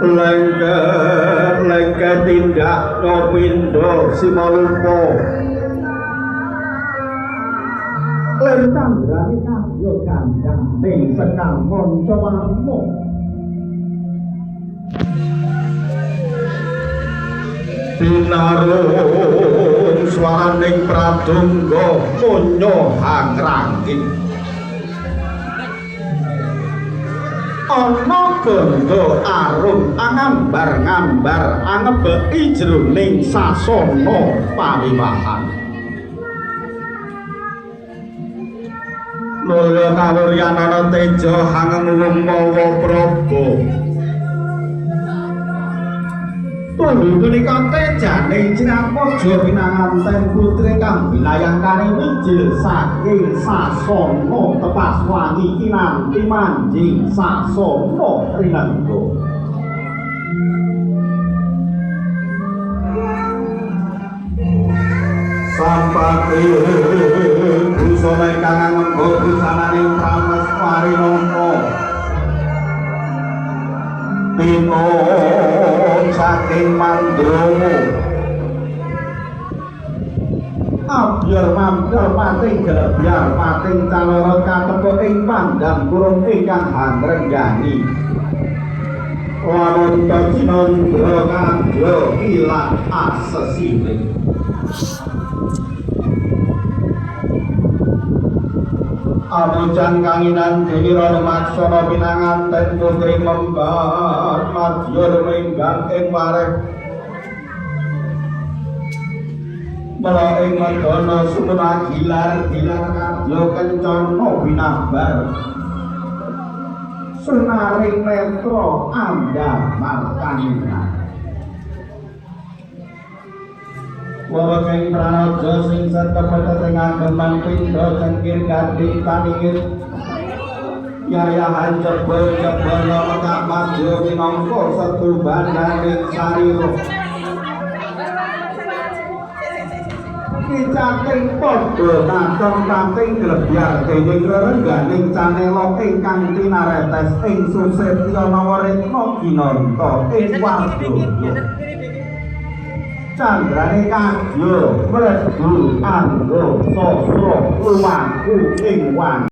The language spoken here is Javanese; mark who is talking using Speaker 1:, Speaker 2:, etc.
Speaker 1: lengke tindak nopindo simalupo lencang berani kadyo gandang ning sekang monco mamu dinarung swaraning pradonga munyo hangrangking ana gondo arum angambar-ngambar angebeki jroning sasana pawiwahan mulya kawuryanana teja hangeng mawa praba punika tejane Cinapaja pinanganten putri kang bilayang kari wijil saking sasana tepas wangi kinanti manjing sasana rinengga sampate busana kang ngembo busananing Prameswari Nata Tino saking Mandromo Abyar mampir pating gelebyar pating caloro katepuk ing pandang kurung ingkang hanrenggani wananta cinandra kadya ilang asesiling Anujan kanginan Dewi Rana Maksana pinanganten putri membar madya minggang ing wareh mula ing madana sumuna gilar kadya kencana binabar sunaring netra andhar martaningan Wawakeng pranaja sing setepet ing ageman pindha cengkir gading paningit yayahan jebul-jebul mekak madya minangka setubandaning sarira kicating padha natong pating glebyar dening rerengganing canela ingkang tinaretes ing Susetya Nawaretna Ginanta ing Wardoyo Candrane kadya mlebu anggo sasra lumaku ing